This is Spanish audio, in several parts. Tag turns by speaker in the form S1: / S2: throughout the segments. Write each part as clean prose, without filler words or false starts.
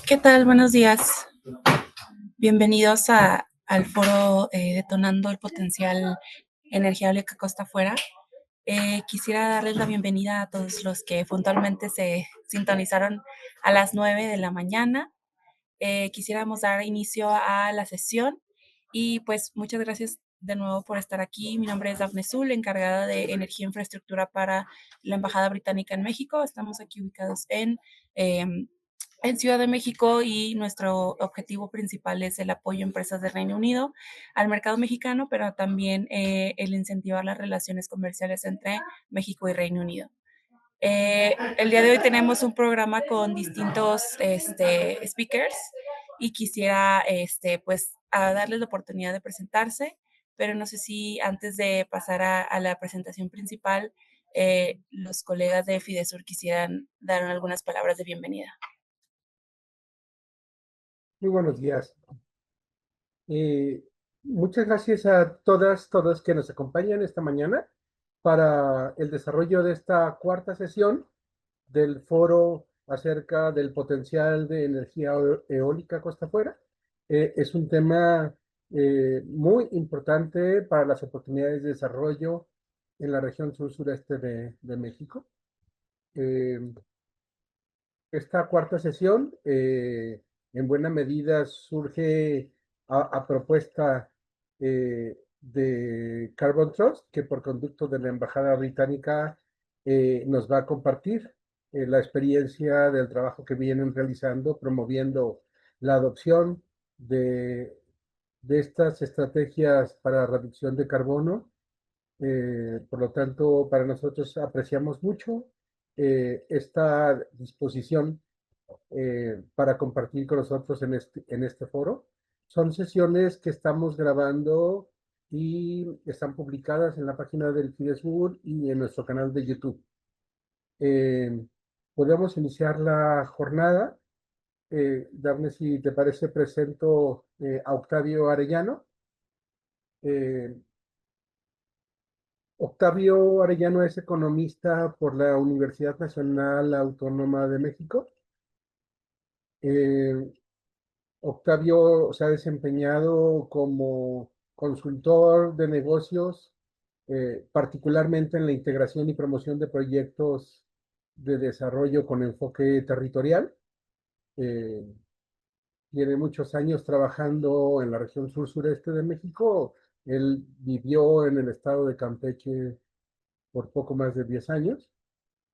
S1: ¿Qué tal? Buenos días. Bienvenidos al foro Detonando el Potencial Energía Eólica Costa Afuera. Quisiera darles la bienvenida a todos los que puntualmente se sintonizaron a las 9 de la mañana. Quisiéramos dar inicio a la sesión y pues muchas gracias de nuevo por estar aquí. Mi nombre es Dafne Zul, encargada de Energía e Infraestructura para la Embajada Británica en México. Estamos aquí ubicados en Ciudad de México y nuestro objetivo principal es el apoyo a empresas del Reino Unido al mercado mexicano, pero también el incentivar las relaciones comerciales entre México y Reino Unido. El día de hoy tenemos un programa con distintos speakers y quisiera pues a darles la oportunidad de presentarse, pero no sé si antes de pasar a la presentación principal, los colegas de Fidesur quisieran dar algunas palabras de bienvenida.
S2: Muy buenos días. Eh, Muchas gracias a todas que nos acompañan esta mañana para el desarrollo de esta cuarta sesión del foro acerca del potencial de energía eólica costa afuera. Es un tema muy importante para las oportunidades de desarrollo en la región sur-sureste de México. Eh, Esta cuarta sesión, en buena medida, surge a propuesta de Carbon Trust, que por conducto de la Embajada Británica nos va a compartir la experiencia del trabajo que vienen realizando, promoviendo la adopción de, de estas estrategias para reducción de carbono. Por lo tanto, para nosotros apreciamos mucho esta disposición para compartir con nosotros en este foro. Son sesiones que estamos grabando y están publicadas en la página del Fidesur y en nuestro canal de YouTube. Eh, Podemos iniciar la jornada. Dame, si te parece, presento a Octavio Arellano. Eh, Octavio Arellano es economista por la Universidad Nacional Autónoma de México. Eh, Octavio se ha desempeñado como consultor de negocios, particularmente en la integración y promoción de proyectos de desarrollo con enfoque territorial. Eh, Tiene muchos años trabajando en la región sur-sureste de México. Él vivió en el estado de Campeche por poco más de 10 años.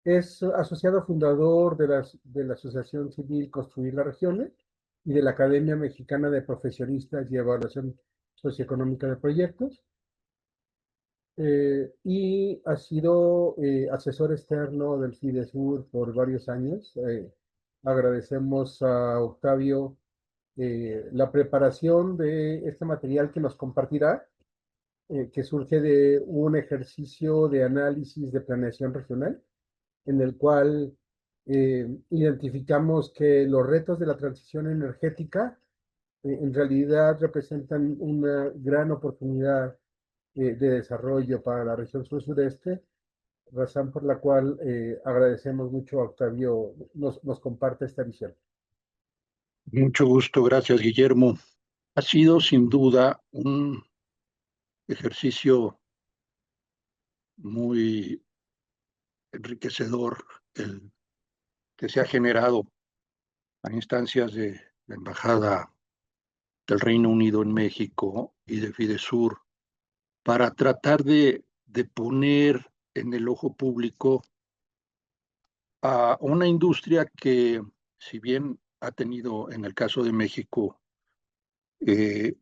S2: Es asociado fundador de la Asociación Civil Construir las Regiones y de la Academia Mexicana de Profesionistas y Evaluación Socioeconómica de Proyectos. Y ha sido asesor externo del Fidesur por varios años. Agradecemos a Octavio la preparación de este material que nos compartirá, que surge de un ejercicio de análisis de planeación regional en el cual identificamos que los retos de la transición energética en realidad representan una gran oportunidad de desarrollo para la región sur-sureste, razón por la cual agradecemos mucho a Octavio nos comparte esta visión.
S3: Mucho gusto, gracias, Guillermo. Ha sido sin duda un ejercicio muy enriquecedor el que se ha generado a instancias de la Embajada del Reino Unido en México y de Fidesur para tratar de poner en el ojo público a una industria que, si bien ha tenido en el caso de México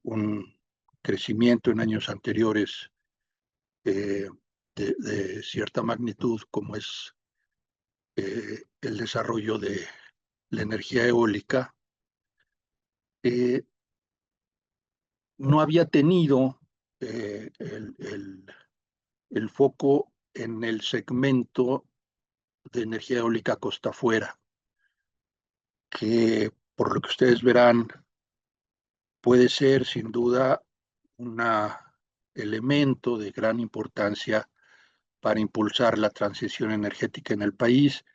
S3: un crecimiento en años anteriores eh, de cierta magnitud, como es el desarrollo de la energía eólica, eh, no había tenido el foco en el segmento de energía eólica costa afuera, que por lo que ustedes verán puede ser sin duda un elemento de gran importancia para impulsar la transición energética en el país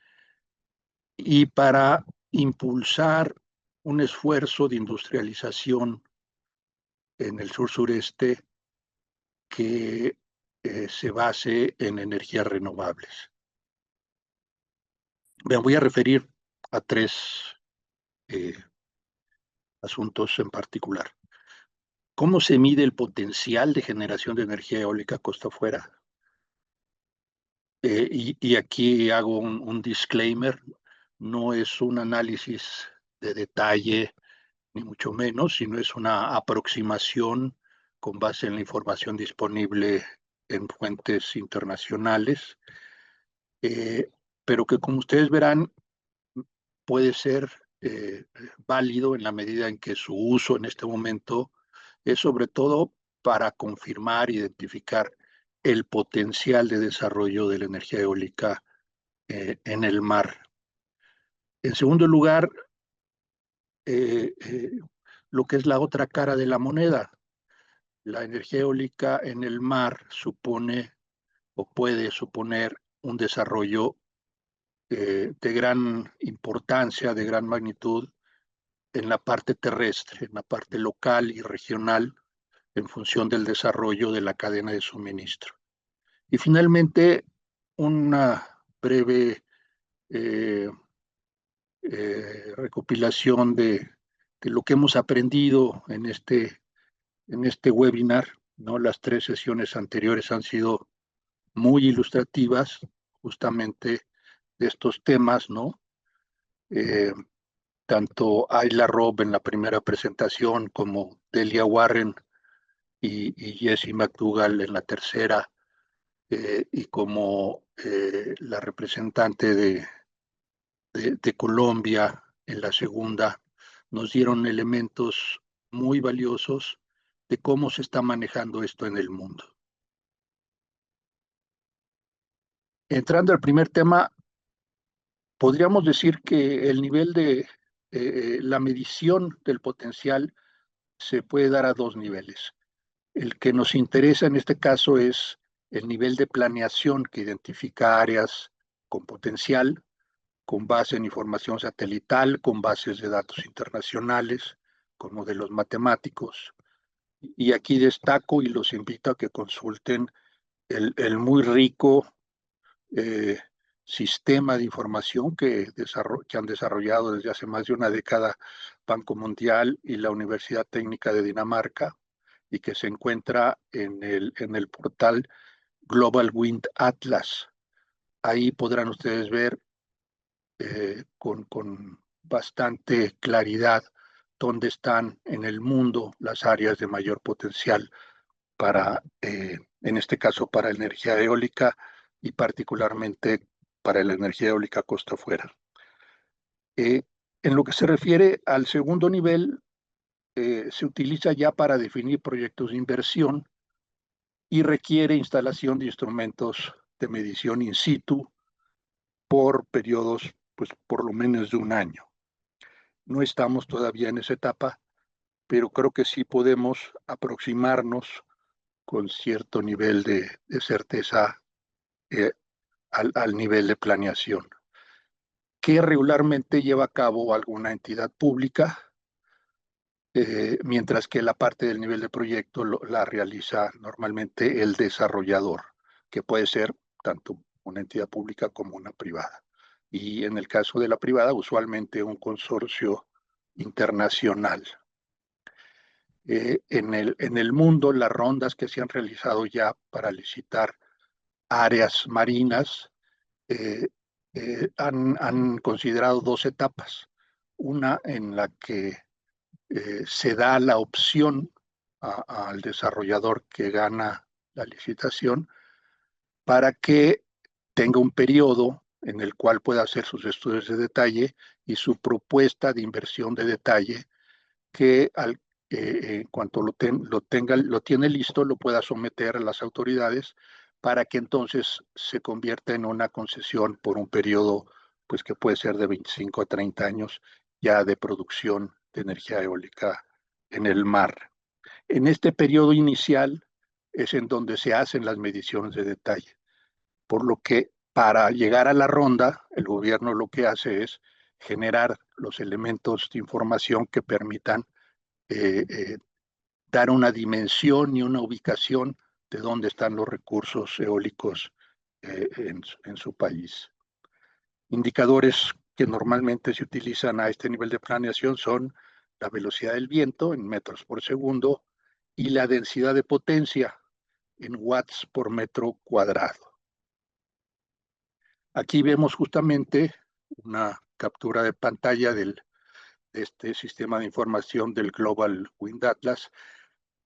S3: y para impulsar un esfuerzo de industrialización en el sur-sureste que se base en energías renovables. Me voy a referir a tres asuntos en particular. ¿Cómo se mide el potencial de generación de energía eólica costa afuera? Y aquí hago un disclaimer, no es un análisis de detalle, ni mucho menos, sino es una aproximación con base en la información disponible en fuentes internacionales, pero que como ustedes verán puede ser válido en la medida en que su uso en este momento es sobre todo para confirmar, identificar el potencial de desarrollo de la energía eólica en el mar. En segundo lugar, lo que es la otra cara de la moneda. La energía eólica en el mar supone o puede suponer un desarrollo de gran importancia, de gran magnitud en la parte terrestre, en la parte local y regional, en función del desarrollo de la cadena de suministro. Y finalmente, una breve recopilación de lo que hemos aprendido en este webinar, ¿no? Las tres sesiones anteriores han sido muy ilustrativas justamente de estos temas, ¿no? Tanto Ayla Robb en la primera presentación como Delia Warren y Jessie McDougall en la tercera, y como la representante de Colombia en la segunda, nos dieron elementos muy valiosos de cómo se está manejando esto en el mundo. Entrando al primer tema, podríamos decir que el nivel de la medición del potencial se puede dar a dos niveles. El que nos interesa en este caso es el nivel de planeación que identifica áreas con potencial, con base en información satelital, con bases de datos internacionales, con modelos matemáticos. Y aquí destaco y los invito a que consulten el muy rico sistema de información que han desarrollado desde hace más de una década Banco Mundial y la Universidad Técnica de Dinamarca, y que se encuentra en el portal Global Wind Atlas. Ahí podrán ustedes ver con bastante claridad dónde están en el mundo las áreas de mayor potencial para, en este caso, para energía eólica y particularmente para la energía eólica costa afuera. En lo que se refiere al segundo nivel, se utiliza ya para definir proyectos de inversión y requiere instalación de instrumentos de medición in situ por periodos, pues por lo menos de un año. No estamos todavía en esa etapa, pero creo que sí podemos aproximarnos con cierto nivel de certeza al nivel de planeación, que regularmente lleva a cabo alguna entidad pública, mientras que la parte del nivel de proyecto la realiza normalmente el desarrollador, que puede ser tanto una entidad pública como una privada. Y en el caso de la privada, usualmente un consorcio internacional. En el mundo, las rondas que se han realizado ya para licitar áreas marinas han considerado dos etapas. Una en la que se da la opción al desarrollador que gana la licitación para que tenga un periodo en el cual pueda hacer sus estudios de detalle y su propuesta de inversión de detalle, que en cuanto lo tiene listo, lo pueda someter a las autoridades para que entonces se convierta en una concesión por un periodo, pues que puede ser de 25 a 30 años ya de producción de energía eólica en el mar. En este periodo inicial es en donde se hacen las mediciones de detalle, por lo que para llegar a la ronda, el gobierno lo que hace es generar los elementos de información que permitan dar una dimensión y una ubicación de dónde están los recursos eólicos en su país. Indicadores que normalmente se utilizan a este nivel de planeación son la velocidad del viento en metros por segundo y la densidad de potencia en watts por metro cuadrado. Aquí vemos justamente una captura de pantalla de este sistema de información del Global Wind Atlas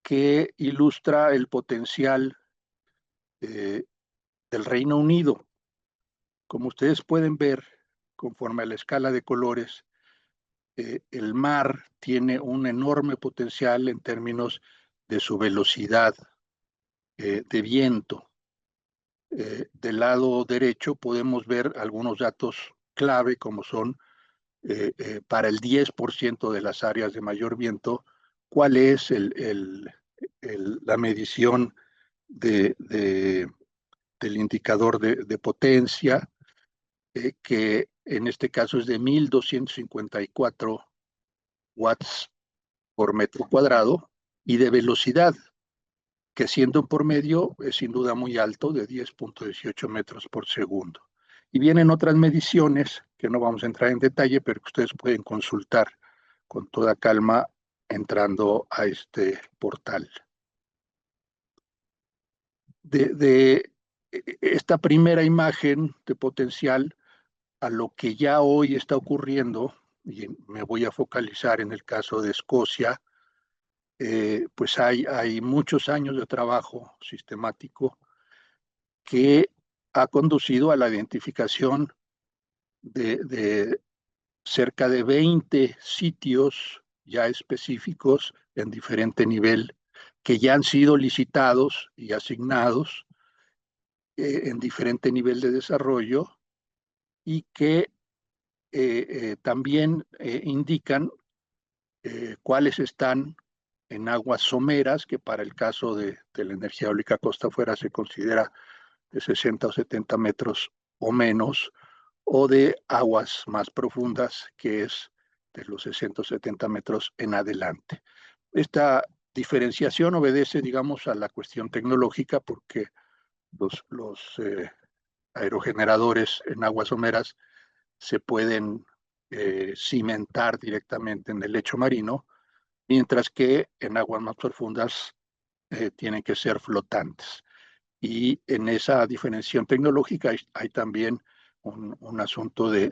S3: que ilustra el potencial del Reino Unido. Como ustedes pueden ver, conforme a la escala de colores, el mar tiene un enorme potencial en términos de su velocidad de viento. Del lado derecho podemos ver algunos datos clave como son para el 10% de las áreas de mayor viento, cuál es la medición del indicador de potencia, que en este caso es de 1254 watts por metro cuadrado, y de velocidad, que siendo un promedio es sin duda muy alto, de 10.18 metros por segundo. Y vienen otras mediciones que no vamos a entrar en detalle, pero que ustedes pueden consultar con toda calma entrando a este portal. De esta primera imagen de potencial a lo que ya hoy está ocurriendo, y me voy a focalizar en el caso de Escocia, pues hay muchos años de trabajo sistemático que ha conducido a la identificación de cerca de 20 sitios ya específicos en diferente nivel que ya han sido licitados y asignados en diferente nivel de desarrollo y que también indican cuáles están en aguas someras, que para el caso de la energía eólica costa afuera se considera de 60 o 70 metros o menos, o de aguas más profundas, que es de los 670 metros en adelante. Esta diferenciación obedece, digamos, a la cuestión tecnológica, porque los aerogeneradores en aguas someras se pueden cimentar directamente en el lecho marino, mientras que en aguas más profundas tienen que ser flotantes. Y en esa diferenciación tecnológica hay también un asunto de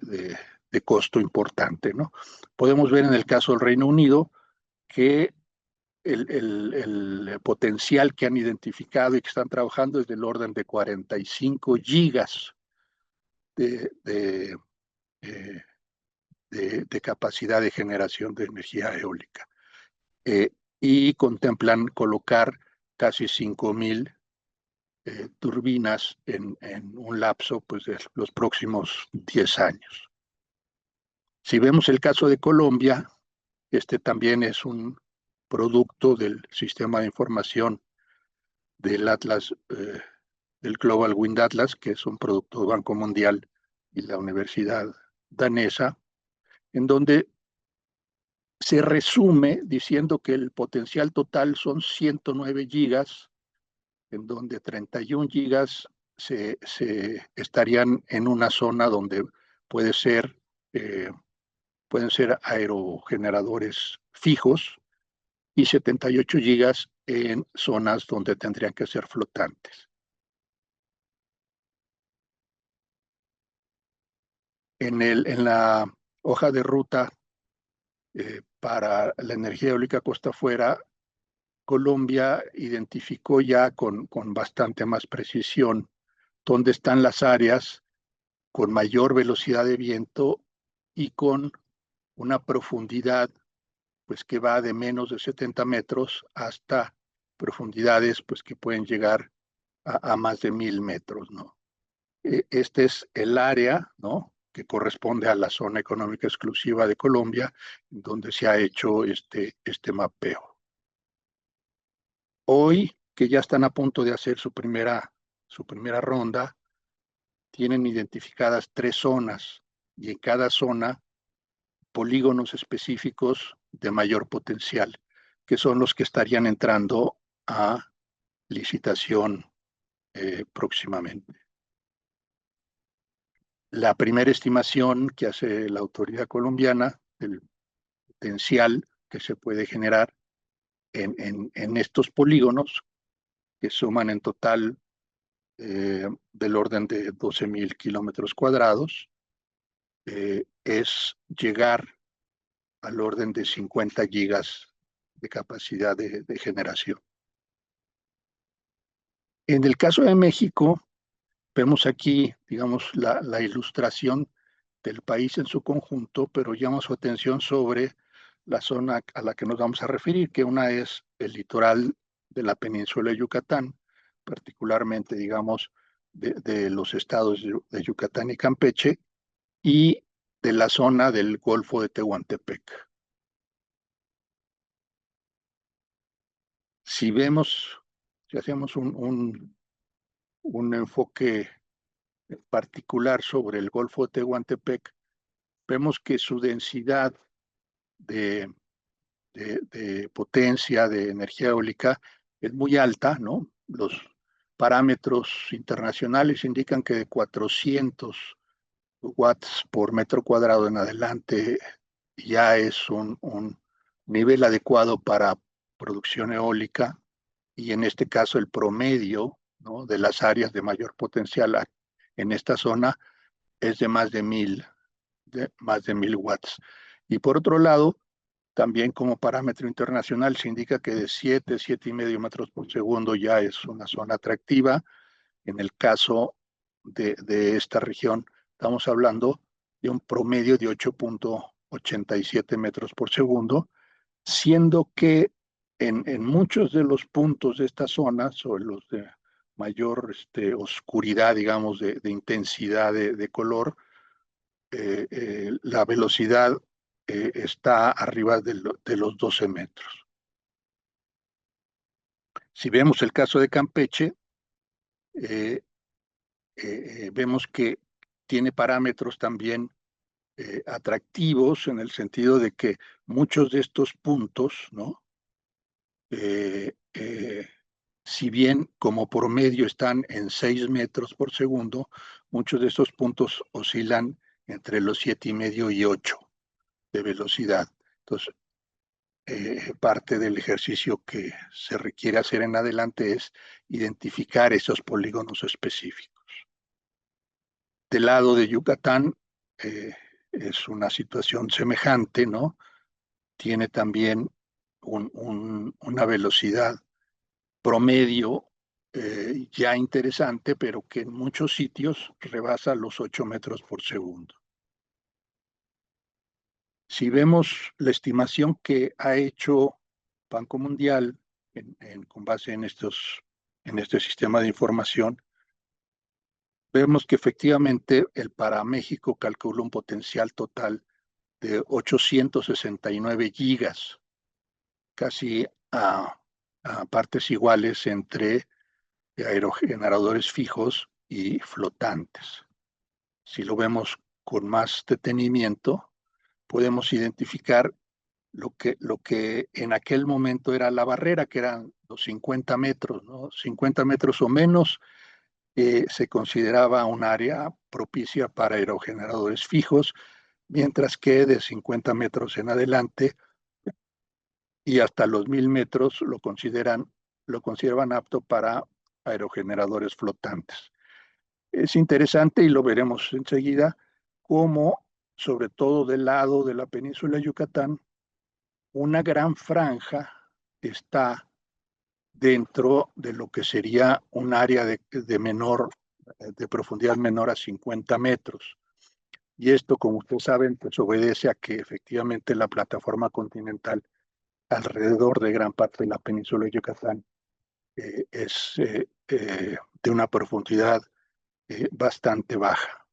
S3: costo importante, ¿no? Podemos ver en el caso del Reino Unido que el potencial que han identificado y que están trabajando es del orden de 45 gigas de capacidad de generación de energía eólica. Y contemplan colocar casi 5,000 turbinas en un lapso pues, de los próximos 10 años. Si vemos el caso de Colombia, este también es un producto del sistema de información del Atlas, del Global Wind Atlas, que es un producto del Banco Mundial y la Universidad Danesa, en donde se resume diciendo que el potencial total son 109 gigas, en donde 31 gigas se estarían en una zona donde pueden ser aerogeneradores fijos, y 78 gigas en zonas donde tendrían que ser flotantes. En la hoja de ruta para la energía eólica costa afuera, Colombia identificó ya con bastante más precisión dónde están las áreas con mayor velocidad de viento y con una profundidad pues que va de menos de 70 metros hasta profundidades pues que pueden llegar a más de 1,000 metros, ¿no? Este es el área, ¿no?, que corresponde a la zona económica exclusiva de Colombia, donde se ha hecho este mapeo. Hoy, que ya están a punto de hacer su primera ronda, tienen identificadas 3 zonas, y en cada zona polígonos específicos de mayor potencial, que son los que estarían entrando a licitación próximamente. La primera estimación que hace la autoridad colombiana del potencial que se puede generar en estos polígonos, que suman en total del orden de 12,000 kilómetros cuadrados, es llegar al orden de 50 gigas de capacidad de generación. En el caso de México, vemos aquí, digamos, la ilustración del país en su conjunto, pero llama su atención sobre la zona a la que nos vamos a referir, que una es el litoral de la península de Yucatán, particularmente, digamos, de los estados de Yucatán y Campeche, y de la zona del Golfo de Tehuantepec. Si hacemos un enfoque particular sobre el Golfo de Tehuantepec, vemos que su densidad de potencia de energía eólica es muy alta, ¿no? Los parámetros internacionales indican que de 400 watts por metro cuadrado en adelante ya es un nivel adecuado para producción eólica, y en este caso el promedio, ¿no?, de las áreas de mayor potencial en esta zona es de más de 1000 watts. Y por otro lado, también como parámetro internacional se indica que de 7,5 metros por segundo ya es una zona atractiva. En el caso de esta región, estamos hablando de un promedio de 8,87 metros por segundo, siendo que en muchos de los puntos de esta zona, sobre los de mayor oscuridad, digamos, de intensidad de color, la velocidad está arriba de los 12 metros. Si vemos el caso de Campeche, vemos que tiene parámetros también atractivos, en el sentido de que muchos de estos puntos, ¿no?, si bien como promedio están en 6 metros por segundo, muchos de estos puntos oscilan entre los 7,5 y 8 de velocidad. Entonces, parte del ejercicio que se requiere hacer en adelante es identificar esos polígonos específicos. Del lado de Yucatán es una situación semejante, ¿no? Tiene también una velocidad promedio ya interesante, pero que en muchos sitios rebasa los 8 metros por segundo. Si vemos la estimación que ha hecho Banco Mundial con base en este sistema de información, vemos que efectivamente para México calcula un potencial total de 869 gigas, casi a partes iguales entre aerogeneradores fijos y flotantes. Si lo vemos con más detenimiento, podemos identificar lo que en aquel momento era la barrera, que eran los 50 metros, ¿no? 50 metros o menos se consideraba un área propicia para aerogeneradores fijos, mientras que de 50 metros en adelante y hasta los 1000 metros lo consideraban apto para aerogeneradores flotantes. Es interesante, y lo veremos enseguida, cómo, sobre todo del lado de la península de Yucatán, una gran franja está dentro de lo que sería un área de profundidad menor a 50 metros. Y esto, como ustedes saben, pues obedece a que efectivamente la plataforma continental alrededor de gran parte de la península de Yucatán es de una profundidad bastante baja.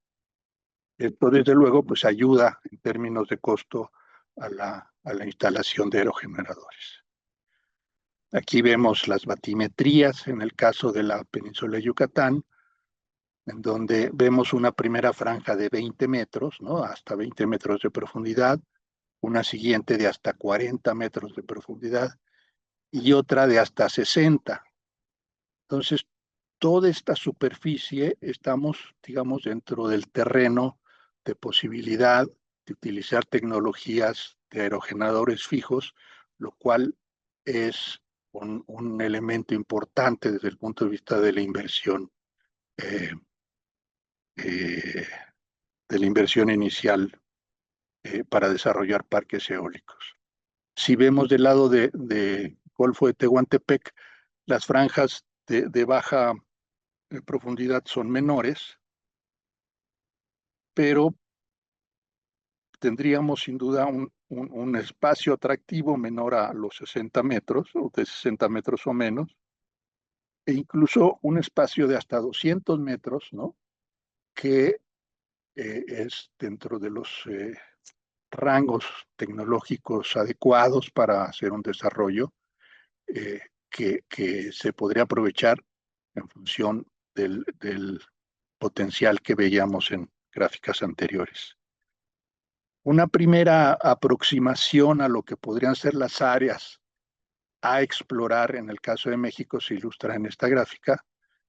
S3: Esto, desde luego, pues ayuda en términos de costo a la instalación de aerogeneradores. Aquí vemos las batimetrías en el caso de la península de Yucatán, en donde vemos una primera franja de 20 metros, ¿no?, hasta 20 metros de profundidad, una siguiente de hasta 40 metros de profundidad y otra de hasta 60. Entonces, toda esta superficie estamos, digamos, dentro del terreno de posibilidad de utilizar tecnologías de aerogeneradores fijos, lo cual es un elemento importante desde el punto de vista eh, eh, de la inversión inicial para desarrollar parques eólicos. Si vemos del lado de Golfo de Tehuantepec, las franjas de baja profundidad son menores, pero tendríamos sin duda un espacio atractivo menor a los 60 metros, o de 60 metros o menos, e incluso un espacio de hasta 200 metros, ¿no? Que es dentro de los rangos tecnológicos adecuados para hacer un desarrollo que se podría aprovechar en función del potencial que veíamos en gráficas anteriores. Una primera aproximación a lo que podrían ser las áreas a explorar en el caso de México se ilustra en esta gráfica,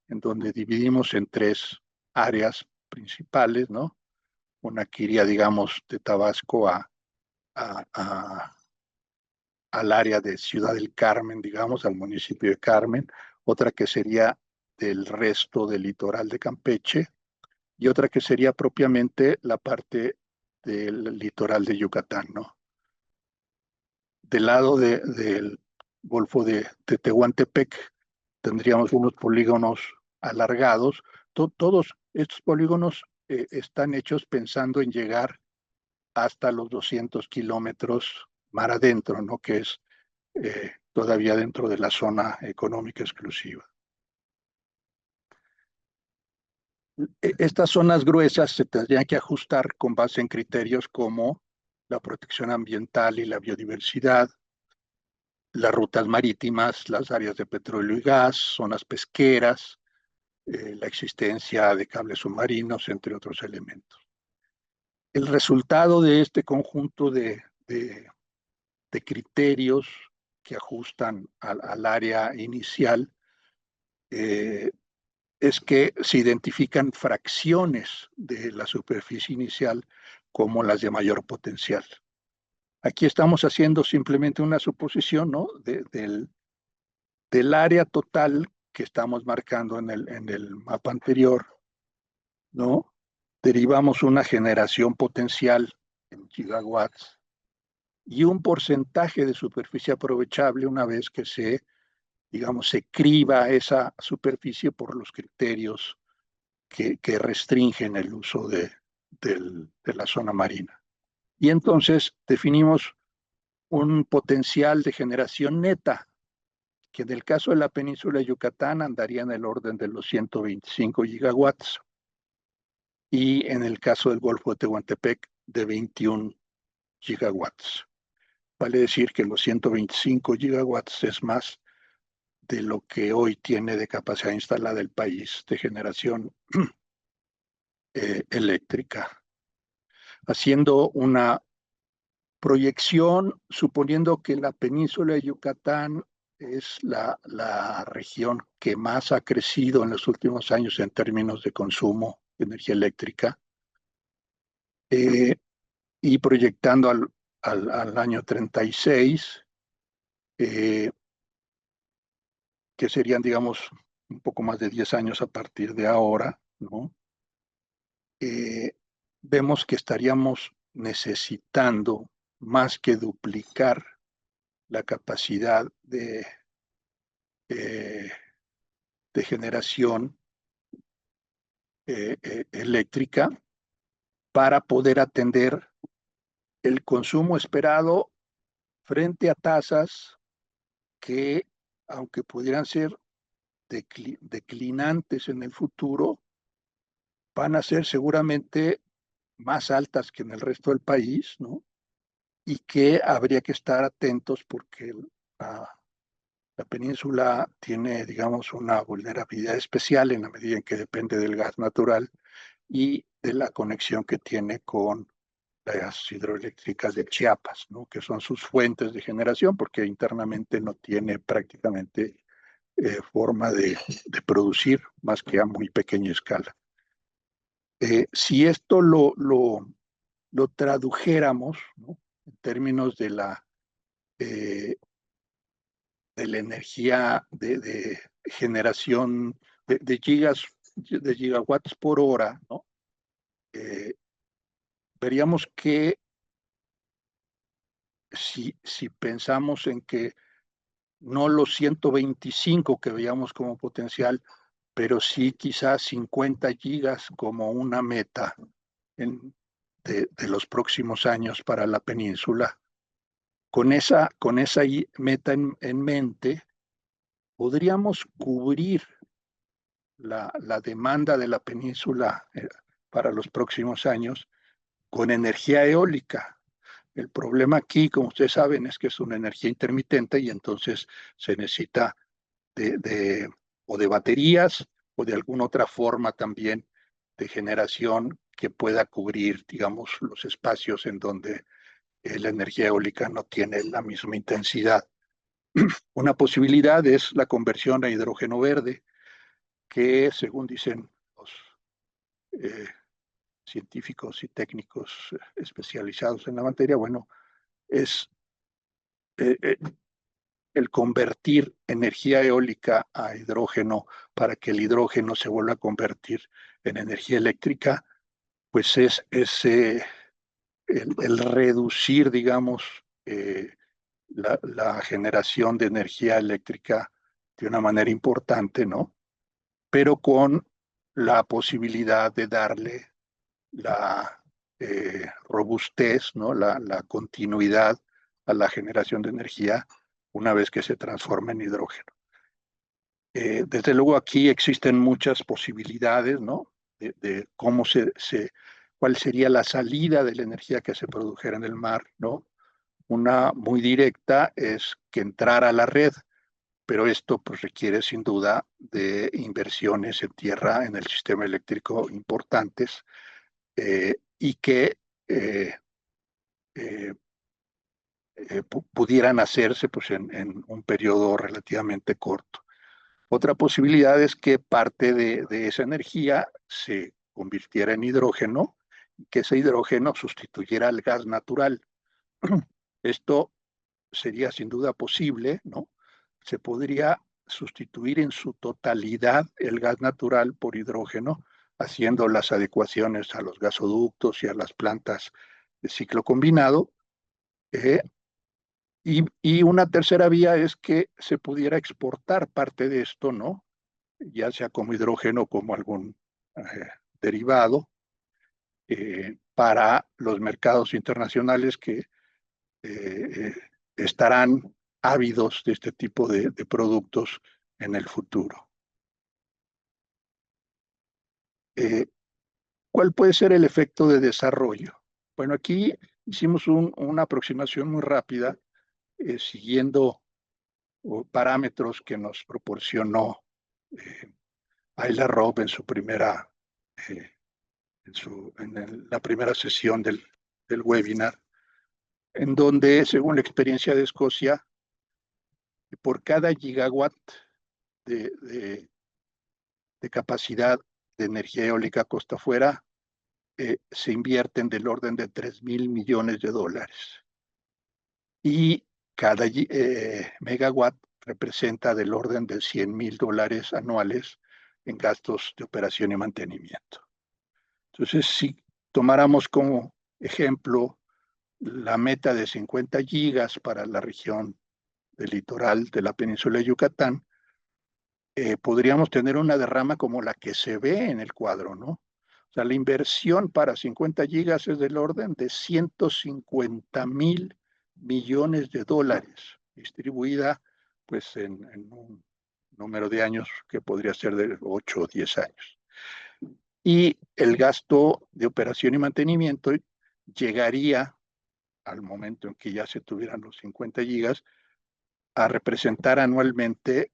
S3: en donde dividimos en 3 áreas principales, ¿no? Una que iría, digamos, de Tabasco al área de Ciudad del Carmen, digamos, al municipio de Carmen, otra que sería del resto del litoral de Campeche y otra que sería propiamente la parte del litoral de Yucatán, ¿no? Del lado del Golfo de Tehuantepec tendríamos unos polígonos alargados. Todos estos polígonos están hechos pensando en llegar hasta los 200 kilómetros mar adentro, ¿no? Que es todavía dentro de la zona económica exclusiva. Estas zonas gruesas se tendrían que ajustar con base en criterios como la protección ambiental y la biodiversidad, las rutas marítimas, las áreas de petróleo y gas, zonas pesqueras, la existencia de cables submarinos, entre otros elementos. El resultado de este conjunto de criterios que ajustan al área inicial es que se identifican fracciones de la superficie inicial como las de mayor potencial. Aquí estamos haciendo simplemente una suposición, ¿no? Del área total que estamos marcando en el mapa anterior, ¿no? Derivamos una generación potencial en gigawatts y un porcentaje de superficie aprovechable una vez que digamos, se criba esa superficie por los criterios que restringen el uso de la zona marina. Y entonces definimos un potencial de generación neta, que en el caso de la península de Yucatán andaría en el orden de los 125 gigawatts y en el caso del Golfo de Tehuantepec de 21 gigawatts. Vale decir que los 125 gigawatts es más de lo que hoy tiene de capacidad instalada el país de generación eléctrica. Haciendo una proyección, suponiendo que la península de Yucatán es la región que más ha crecido en los últimos años en términos de consumo de energía eléctrica, y proyectando al año 36, que serían, digamos, un poco más de 10 años a partir de ahora, ¿no? Vemos que estaríamos necesitando más que duplicar la capacidad de generación eléctrica para poder atender el consumo esperado frente a tasas que, aunque pudieran ser declinantes en el futuro, van a ser seguramente más altas que en el resto del país, ¿no? Y que habría que estar atentos porque la península tiene, digamos, una vulnerabilidad especial en la medida en que depende del gas natural y de la conexión que tiene con las hidroeléctricas de Chiapas, ¿no? Que son sus fuentes de generación, porque internamente no tiene prácticamente forma de producir más que a muy pequeña escala. Si esto lo tradujéramos, ¿no? En términos de la energía de generación de gigawatts por hora, ¿no? Veríamos que si pensamos en que no los 125 que veíamos como potencial, pero sí quizás 50 gigas como una meta de los próximos años para la península. Con esa meta en mente, podríamos cubrir la demanda de la península para los próximos años con energía eólica. El problema aquí, como ustedes saben, es que es una energía intermitente y entonces se necesita o de baterías o de alguna otra forma también de generación que pueda cubrir, digamos, los espacios en donde la energía eólica no tiene la misma intensidad. Una posibilidad es la conversión a hidrógeno verde, que según dicen los científicos y técnicos especializados en la materia, bueno, es el convertir energía eólica a hidrógeno para que el hidrógeno se vuelva a convertir en energía eléctrica, pues es el reducir, digamos, la generación de energía eléctrica de una manera importante, ¿no? Pero con la posibilidad de darle la robustez, ¿no? La continuidad a la generación de energía una vez que se transforma en hidrógeno. Desde luego aquí existen muchas posibilidades, ¿no? De cómo cuál sería la salida de la energía que se produjera en el mar, ¿no? Una muy directa es que entrara a la red, pero esto pues requiere sin duda de inversiones en tierra en el sistema eléctrico importantes y que pudieran hacerse pues en un periodo relativamente corto. Otra posibilidad es que parte de esa energía se convirtiera en hidrógeno y que ese hidrógeno sustituyera al gas natural. Esto sería sin duda posible, ¿no? Se podría sustituir en su totalidad el gas natural por hidrógeno, haciendo las adecuaciones a los gasoductos y a las plantas de ciclo combinado. Y una tercera vía es que se pudiera exportar parte de esto, ¿no? Ya sea como hidrógeno o como algún derivado, para los mercados internacionales que estarán ávidos de este tipo de productos en el futuro. ¿Cuál puede ser el efecto de desarrollo? Bueno, aquí hicimos una aproximación muy rápida, siguiendo parámetros que nos proporcionó Ayla Robb en su primera, la primera sesión del webinar, en donde, según la experiencia de Escocia, por cada gigawatt de capacidad de energía eólica costa afuera, se invierten del orden de $3,000 millones. Y cada megawatt representa del orden de $100,000 anuales en gastos de operación y mantenimiento. Entonces, si tomáramos como ejemplo la meta de 50 gigas para la región del litoral de la península de Yucatán, podríamos tener una derrama como la que se ve en el cuadro, ¿no? O sea, la inversión para 50 gigas es del orden de $150,000 millones, distribuida pues en un número de años que podría ser de 8 o 10 años. Y el gasto de operación y mantenimiento llegaría, al momento en que ya se tuvieran los 50 gigas, a representar anualmente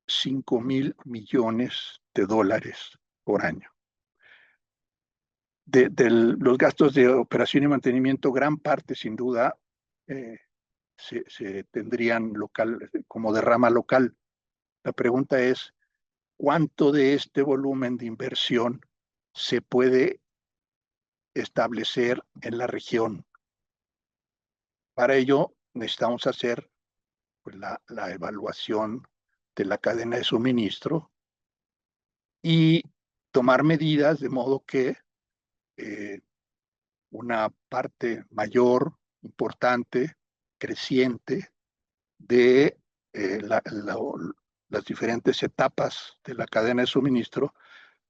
S3: $5,000 millones por año. los gastos de operación y mantenimiento, gran parte sin duda se tendrían como derrama local. La pregunta es, ¿cuánto de este volumen de inversión se puede establecer en la región? Para ello necesitamos hacer pues, la evaluación de la cadena de suministro y tomar medidas de modo que una parte mayor, importante, creciente de las diferentes etapas de la cadena de suministro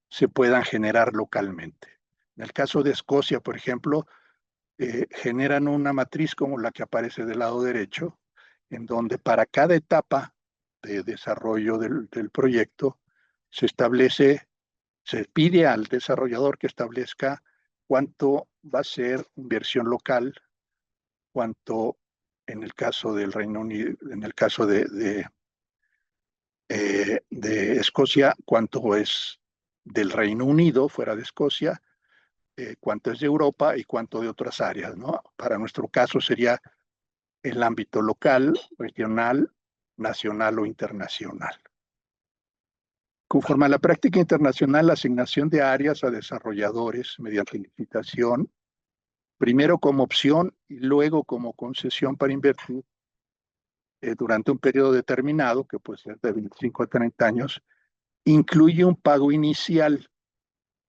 S3: se puedan generar localmente. En el caso de Escocia, por ejemplo, generan una matriz como la que aparece del lado derecho, en donde para cada etapa de desarrollo del proyecto se pide al desarrollador que establezca cuánto va a ser inversión local, cuánto en el caso del Reino Unido, en el caso de Escocia, cuánto es del Reino Unido fuera de Escocia, cuánto es de Europa y cuánto de otras áreas, ¿no? Para nuestro caso sería el ámbito local, regional, nacional o internacional. Conforme a la práctica internacional, la asignación de áreas a desarrolladores mediante licitación, primero como opción y luego como concesión para invertir durante un periodo determinado, que puede ser de 25 a 30 años, incluye un pago inicial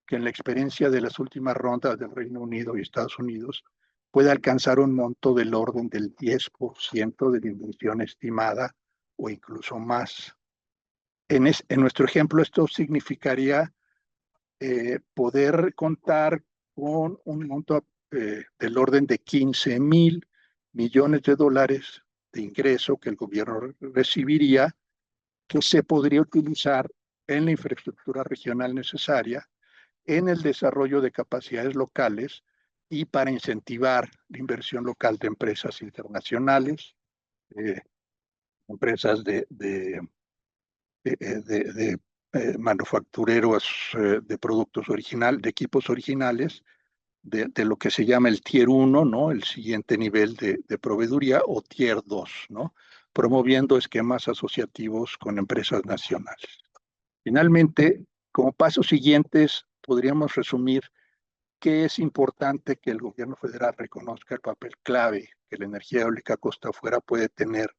S3: que en la experiencia de las últimas rondas del Reino Unido y Estados Unidos puede alcanzar un monto del orden del 10% de la inversión estimada o incluso más. En nuestro ejemplo, esto significaría poder contar con un monto del orden de 15,000 millones de dólares de ingreso que el gobierno recibiría, que se podría utilizar en la infraestructura regional necesaria, en el desarrollo de capacidades locales y para incentivar la inversión local de empresas internacionales, empresas de manufactureros de productos de equipos originales, de lo que se llama el Tier 1, ¿no? El siguiente nivel de proveeduría, o Tier 2, ¿no? Promoviendo esquemas asociativos con empresas nacionales. Finalmente, como pasos siguientes, podríamos resumir que es importante que el gobierno federal reconozca el papel clave que la energía eólica costa afuera puede tener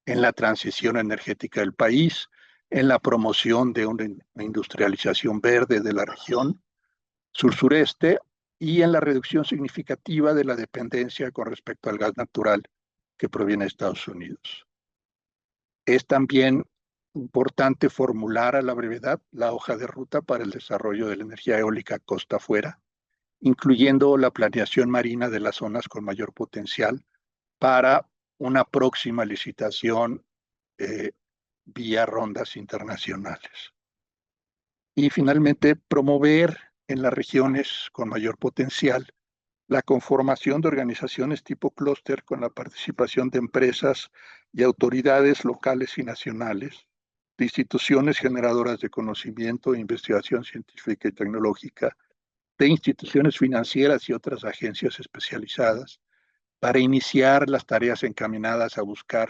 S3: en la transición energética del país, en la promoción de una industrialización verde de la región sur-sureste y en la reducción significativa de la dependencia con respecto al gas natural que proviene de Estados Unidos. Es también importante formular a la brevedad la hoja de ruta para el desarrollo de la energía eólica costa afuera, incluyendo la planeación marina de las zonas con mayor potencial para una próxima licitación vía rondas internacionales. Y finalmente, promover en las regiones con mayor potencial la conformación de organizaciones tipo clúster con la participación de empresas y autoridades locales y nacionales, de instituciones generadoras de conocimiento e investigación científica y tecnológica, de instituciones financieras y otras agencias especializadas, para iniciar las tareas encaminadas a buscar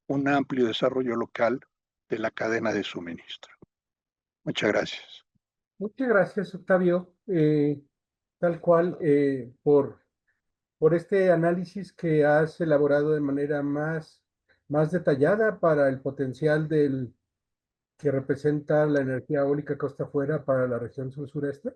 S3: un amplio desarrollo local de la cadena de suministro. Muchas gracias.
S2: Muchas gracias, Octavio, tal cual, por este análisis que has elaborado de manera más detallada para el potencial que representa la energía eólica costa afuera para la región sur-sureste.